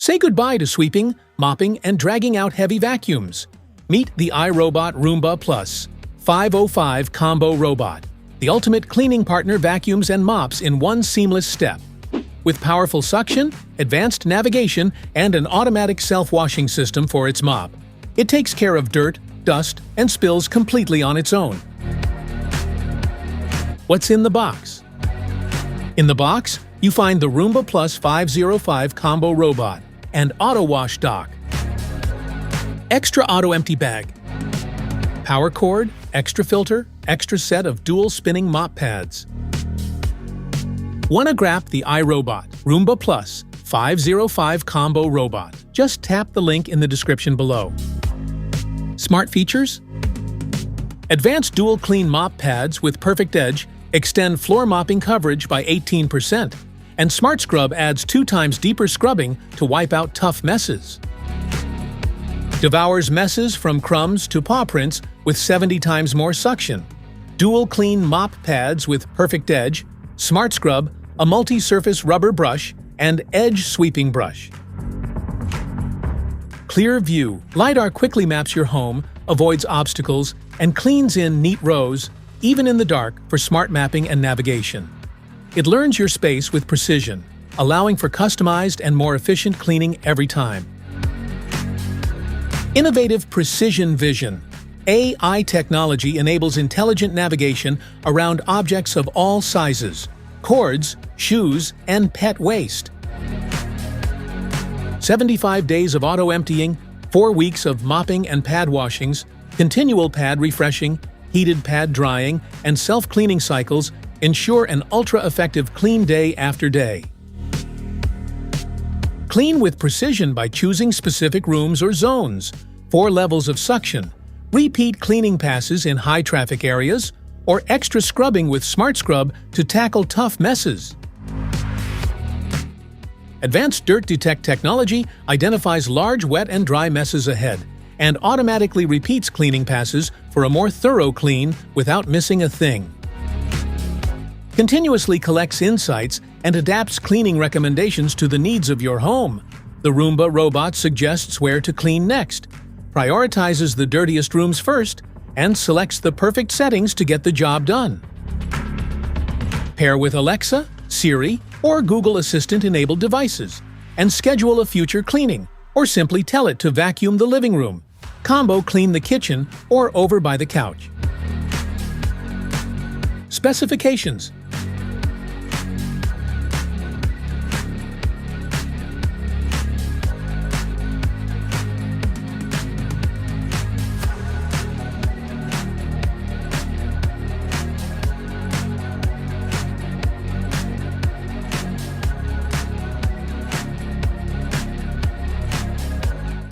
Say goodbye to sweeping, mopping, and dragging out heavy vacuums. Meet the iRobot Roomba Plus 505 Combo Robot, the ultimate cleaning partner vacuums and mops in one seamless step. With powerful suction, advanced navigation, and an automatic self-washing system for its mop, it takes care of dirt, dust, and spills completely on its own. What's in the box? In the box, you find the Roomba Plus 505 Combo Robot and Auto Wash Dock. Extra Auto Empty Bag. Power cord, extra filter, extra set of dual spinning mop pads. Wanna grab the iRobot Roomba Plus 505 Combo Robot? Just tap the link in the description below. Smart features? Advanced dual clean mop pads with perfect edge extend floor mopping coverage by 18%, and Smart Scrub adds 2 times deeper scrubbing to wipe out tough messes. Devours messes from crumbs to paw prints with 70 times more suction. Dual clean mop pads with perfect edge, Smart Scrub, a multi-surface rubber brush, and edge sweeping brush. Clear View. LiDAR quickly maps your home, avoids obstacles, and cleans in neat rows, even in the dark, for smart mapping and navigation. It learns your space with precision, allowing for customized and more efficient cleaning every time. Innovative Precision Vision. AI technology enables intelligent navigation around objects of all sizes, cords, shoes, and pet waste. 75 days of auto-emptying, 4 weeks of mopping and pad washings, continual pad refreshing, heated pad drying, and self-cleaning cycles ensure an ultra-effective clean day after day. Clean with precision by choosing specific rooms or zones, 4 levels of suction, repeat cleaning passes in high-traffic areas, or extra scrubbing with Smart Scrub to tackle tough messes. Advanced Dirt Detect technology identifies large wet and dry messes ahead and automatically repeats cleaning passes for a more thorough clean without missing a thing. Continuously collects insights and adapts cleaning recommendations to the needs of your home. The Roomba robot suggests where to clean next, prioritizes the dirtiest rooms first, and selects the perfect settings to get the job done. Pair with Alexa, Siri, or Google Assistant-enabled devices, and schedule a future cleaning, or simply tell it to vacuum the living room, combo clean the kitchen, or over by the couch. Specifications.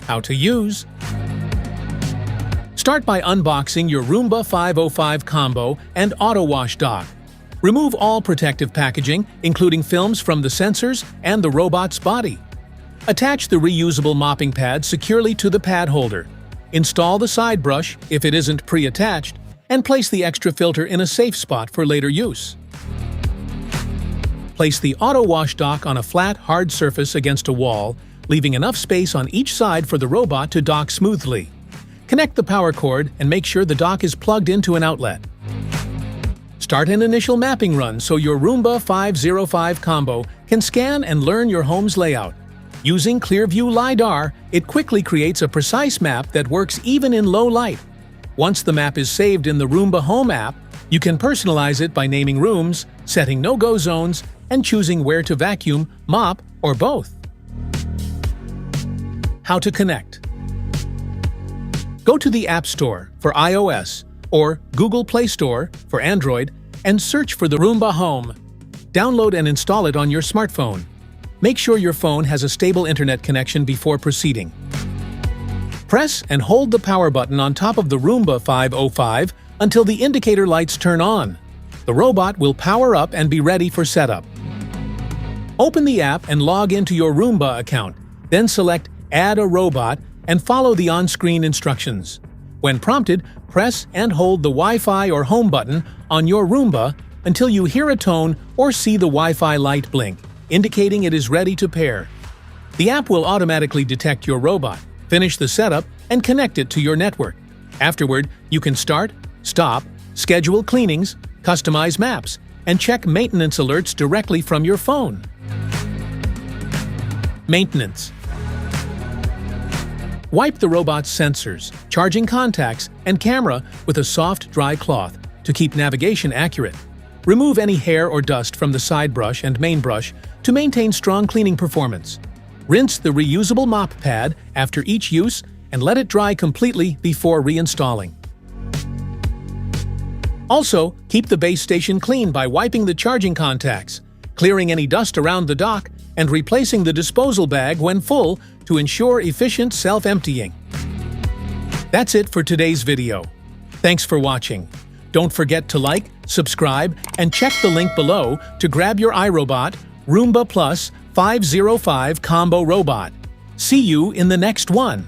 How to use. Start by unboxing your Roomba 505 Combo and Auto Wash Dock. Remove all protective packaging, including films from the sensors and the robot's body. Attach the reusable mopping pad securely to the pad holder. Install the side brush, if it isn't pre-attached, and place the extra filter in a safe spot for later use. Place the Auto Wash Dock on a flat, hard surface against a wall, leaving enough space on each side for the robot to dock smoothly. Connect the power cord and make sure the dock is plugged into an outlet. Start an initial mapping run so your Roomba 505 Combo can scan and learn your home's layout. Using Clearview LiDAR, it quickly creates a precise map that works even in low light. Once the map is saved in the Roomba Home app, you can personalize it by naming rooms, setting no-go zones, and choosing where to vacuum, mop, or both. How to connect. Go to the App Store for iOS or Google Play Store for Android and search for the Roomba Home. Download and install it on your smartphone. Make sure your phone has a stable internet connection before proceeding. Press and hold the power button on top of the Roomba 505 until the indicator lights turn on. The robot will power up and be ready for setup. Open the app and log into your Roomba account, then select Add a Robot and follow the on-screen instructions. When prompted, press and hold the Wi-Fi or Home button on your Roomba until you hear a tone or see the Wi-Fi light blink, indicating it is ready to pair. The app will automatically detect your robot, finish the setup, and connect it to your network. Afterward, you can start, stop, schedule cleanings, customize maps, and check maintenance alerts directly from your phone. Maintenance. Wipe the robot's sensors, charging contacts, and camera with a soft, dry cloth to keep navigation accurate. Remove any hair or dust from the side brush and main brush to maintain strong cleaning performance. Rinse the reusable mop pad after each use and let it dry completely before reinstalling. Also, keep the base station clean by wiping the charging contacts, clearing any dust around the dock, and replacing the disposal bag when full to ensure efficient self-emptying. That's it for today's video. Thanks for watching. Don't forget to like, subscribe, and check the link below to grab your iRobot Roomba Plus 505 Combo Robot. See you in the next one.